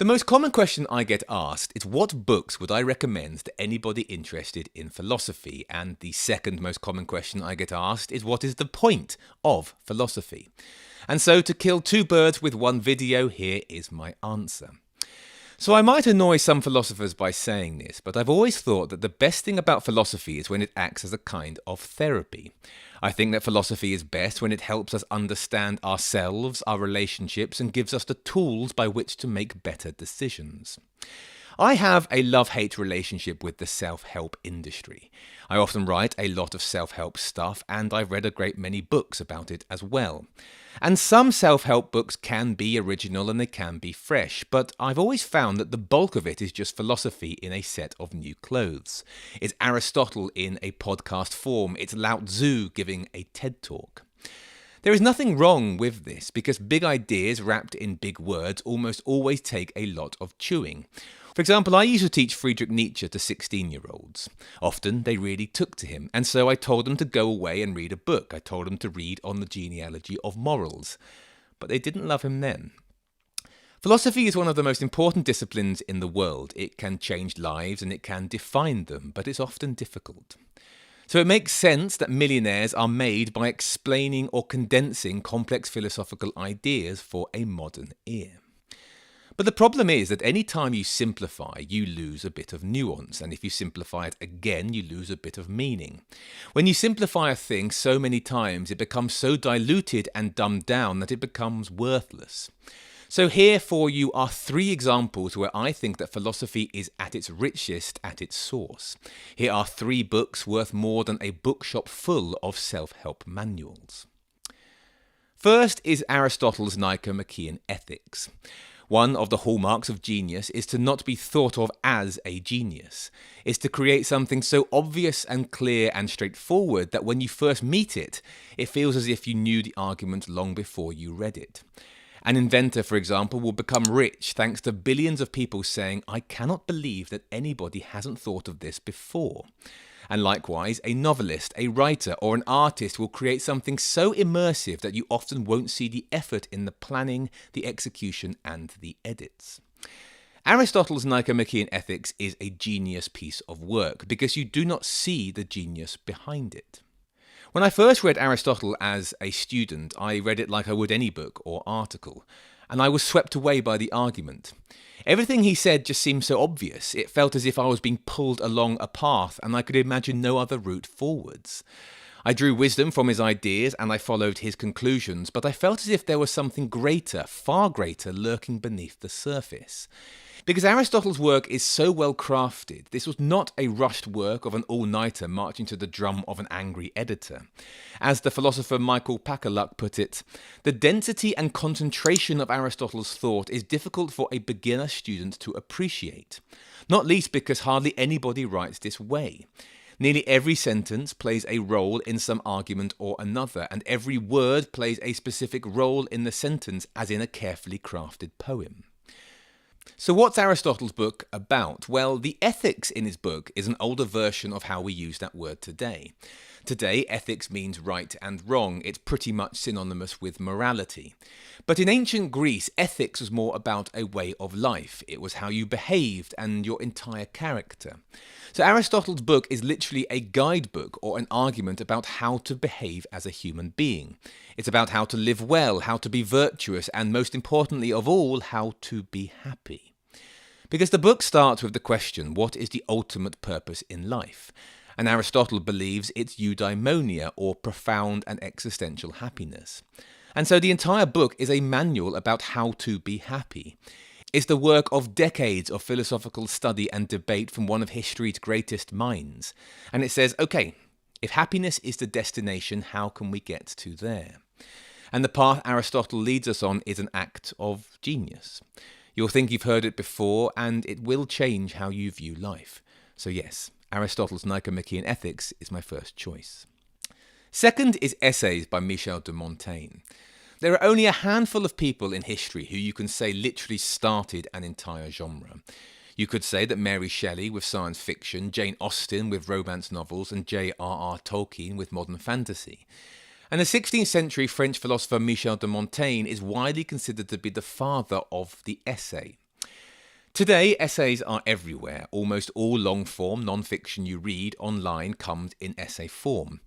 The most common question I get asked is what books would I recommend to anybody interested in philosophy? And the second most common question I get asked is what is the point of philosophy? And so to kill two birds with one video, here is my answer. So I might annoy some philosophers by saying this, but I've always thought that the best thing about philosophy is when it acts as a kind of therapy. I think that philosophy is best when it helps us understand ourselves, our relationships, and gives us the tools by which to make better decisions. I have a love-hate relationship with the self-help industry. I often write a lot of self-help stuff, and I've read a great many books about it as well. And some self-help books can be original and they can be fresh, but I've always found that the bulk of it is just philosophy in a set of new clothes. It's Aristotle in a podcast form. It's Lao Tzu giving a TED Talk. There is nothing wrong with this, because big ideas wrapped in big words almost always take a lot of chewing. For example, I used to teach Friedrich Nietzsche to 16-year-olds. Often they really took to him, and so I told them to go away and read a book. I told them to read on the genealogy of morals. But they didn't love him then. Philosophy is one of the most important disciplines in the world. It can change lives and it can define them, but it's often difficult. So it makes sense that millionaires are made by explaining or condensing complex philosophical ideas for a modern ear. But the problem is that any time you simplify, you lose a bit of nuance, and if you simplify it again, you lose a bit of meaning. When you simplify a thing so many times, it becomes so diluted and dumbed down that it becomes worthless. So here for you are 3 examples where I think that philosophy is at its richest at its source. Here are 3 books worth more than a bookshop full of self-help manuals. First is Aristotle's Nicomachean Ethics. One of the hallmarks of genius is to not be thought of as a genius. It's to create something so obvious and clear and straightforward that when you first meet it, it feels as if you knew the argument long before you read it. An inventor, for example, will become rich thanks to billions of people saying, "I cannot believe that anybody hasn't thought of this before." And likewise, a novelist, a writer, or an artist will create something so immersive that you often won't see the effort in the planning, the execution, and the edits. Aristotle's Nicomachean Ethics is a genius piece of work because you do not see the genius behind it. When I first read Aristotle as a student, I read it like I would any book or article, and I was swept away by the argument. Everything he said just seemed so obvious. It felt as if I was being pulled along a path and I could imagine no other route forwards. I drew wisdom from his ideas and I followed his conclusions, but I felt as if there was something greater, far greater, lurking beneath the surface. Because Aristotle's work is so well crafted, this was not a rushed work of an all-nighter marching to the drum of an angry editor. As the philosopher Michael Pakaluk put it, the density and concentration of Aristotle's thought is difficult for a beginner student to appreciate, not least because hardly anybody writes this way. Nearly every sentence plays a role in some argument or another, and every word plays a specific role in the sentence, as in a carefully crafted poem. So what's Aristotle's book about? Well, the ethics in his book is an older version of how we use that word today. Today, ethics means right and wrong. It's pretty much synonymous with morality. But in ancient Greece, ethics was more about a way of life. It was how you behaved and your entire character. So Aristotle's book is literally a guidebook or an argument about how to behave as a human being. It's about how to live well, how to be virtuous, and most importantly of all, how to be happy. Because the book starts with the question, what is the ultimate purpose in life? And Aristotle believes it's eudaimonia, or profound and existential happiness. And so the entire book is a manual about how to be happy. It's the work of decades of philosophical study and debate from one of history's greatest minds. And it says, okay, if happiness is the destination, how can we get to there? And the path Aristotle leads us on is an act of genius. You'll think you've heard it before, and it will change how you view life. So yes, Aristotle's Nicomachean Ethics is my first choice. Second is Essays by Michel de Montaigne. There are only a handful of people in history who you can say literally started an entire genre. You could say that Mary Shelley with science fiction, Jane Austen with romance novels, and J.R.R. Tolkien with modern fantasy. And the 16th century French philosopher Michel de Montaigne is widely considered to be the father of the essay. Today, essays are everywhere. Almost all long-form non-fiction you read online comes in essay form.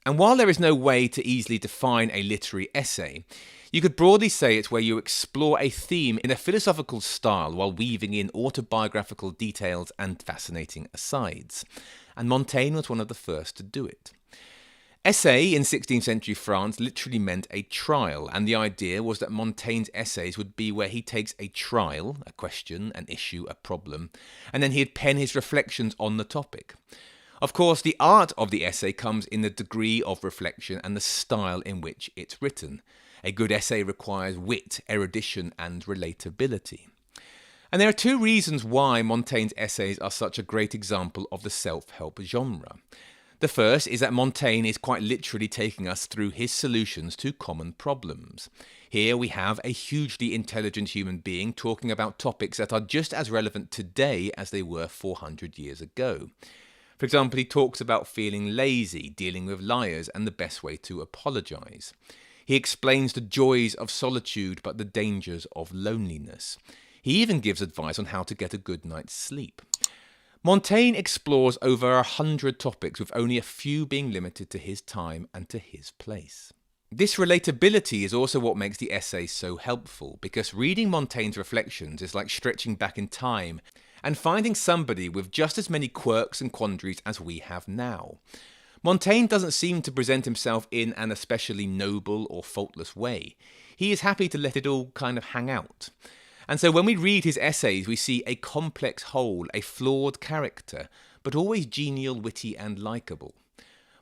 And while there is no way to easily define a literary essay, you could broadly say it's where you explore a theme in a philosophical style while weaving in autobiographical details and fascinating asides. And Montaigne was one of the first to do it. Essay in 16th century France literally meant a trial, and the idea was that Montaigne's essays would be where he takes a trial, a question, an issue, a problem, and then he'd pen his reflections on the topic. Of course, the art of the essay comes in the degree of reflection and the style in which it's written. A good essay requires wit, erudition, and relatability. And there are two reasons why Montaigne's essays are such a great example of the self-help genre. The first is that Montaigne is quite literally taking us through his solutions to common problems. Here we have a hugely intelligent human being talking about topics that are just as relevant today as they were 400 years ago. For example, he talks about feeling lazy, dealing with liars, and the best way to apologize. He explains the joys of solitude but the dangers of loneliness. He even gives advice on how to get a good night's sleep. Montaigne explores over 100 topics, with only a few being limited to his time and to his place. This relatability is also what makes the essay so helpful, because reading Montaigne's reflections is like stretching back in time and finding somebody with just as many quirks and quandaries as we have now. Montaigne doesn't seem to present himself in an especially noble or faultless way. He is happy to let it all kind of hang out. And so when we read his essays, we see a complex whole, a flawed character, but always genial, witty, and likeable.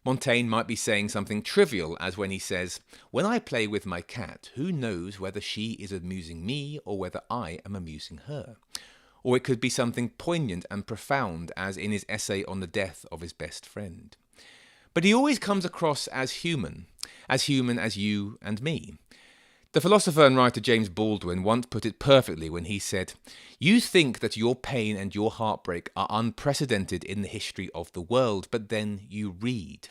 Montaigne might be saying something trivial, as when he says, "When I play with my cat, who knows whether she is amusing me or whether I am amusing her?" Or it could be something poignant and profound, as in his essay on the death of his best friend. But he always comes across as human as you and me. The philosopher and writer James Baldwin once put it perfectly when he said, "You think that your pain and your heartbreak are unprecedented in the history of the world, but then you read.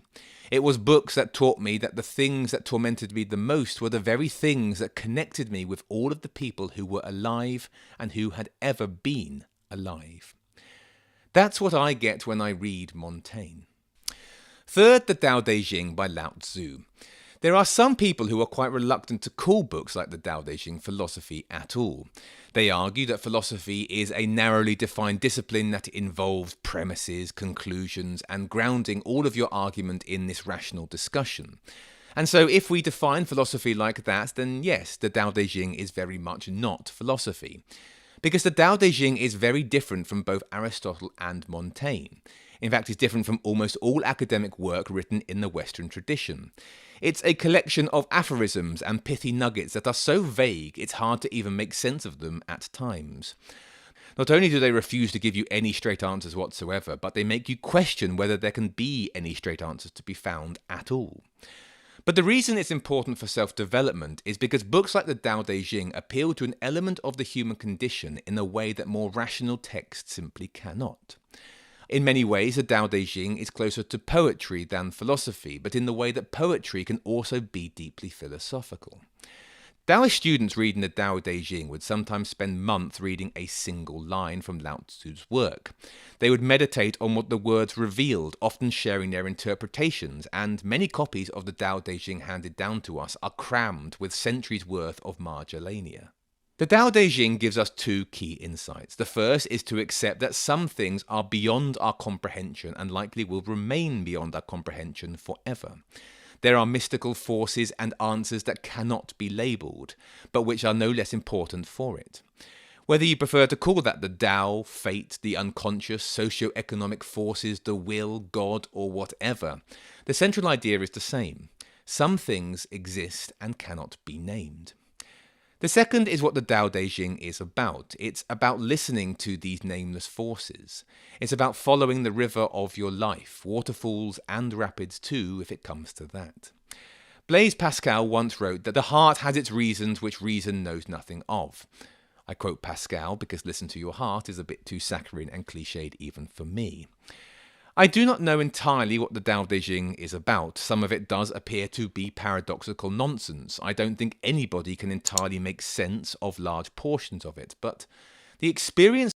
It was books that taught me that the things that tormented me the most were the very things that connected me with all of the people who were alive and who had ever been alive." That's what I get when I read Montaigne. Third, the Dao De Jing by Lao Tzu. There are some people who are quite reluctant to call books like the Dao De Jing philosophy at all. They argue that philosophy is a narrowly defined discipline that involves premises, conclusions, and grounding all of your argument in this rational discussion. And so if we define philosophy like that, then yes, the Dao De Jing is very much not philosophy. Because the Dao De Jing is very different from both Aristotle and Montaigne. In fact, it's different from almost all academic work written in the Western tradition. It's a collection of aphorisms and pithy nuggets that are so vague it's hard to even make sense of them at times. Not only do they refuse to give you any straight answers whatsoever, but they make you question whether there can be any straight answers to be found at all. But the reason it's important for self-development is because books like the Dao De Jing appeal to an element of the human condition in a way that more rational texts simply cannot. In many ways, the Dao De Jing is closer to poetry than philosophy, but in the way that poetry can also be deeply philosophical. Taoist students reading the Dao De Jing would sometimes spend months reading a single line from Lao Tzu's work. They would meditate on what the words revealed, often sharing their interpretations, and many copies of the Dao De Jing handed down to us are crammed with centuries' worth of marginalia. The Dao De Jing gives us two key insights. The first is to accept that some things are beyond our comprehension and likely will remain beyond our comprehension forever. There are mystical forces and answers that cannot be labelled, but which are no less important for it. Whether you prefer to call that the Tao, fate, the unconscious, socio-economic forces, the will, God, or whatever, the central idea is the same. Some things exist and cannot be named. The second is what the Dao De Jing is about. It's about listening to these nameless forces. It's about following the river of your life, waterfalls and rapids too, if it comes to that. Blaise Pascal once wrote that the heart has its reasons which reason knows nothing of. I quote Pascal because listen to your heart is a bit too saccharine and cliched even for me. I do not know entirely what the Dao De Jing is about. Some of it does appear to be paradoxical nonsense. I don't think anybody can entirely make sense of large portions of it, but The experience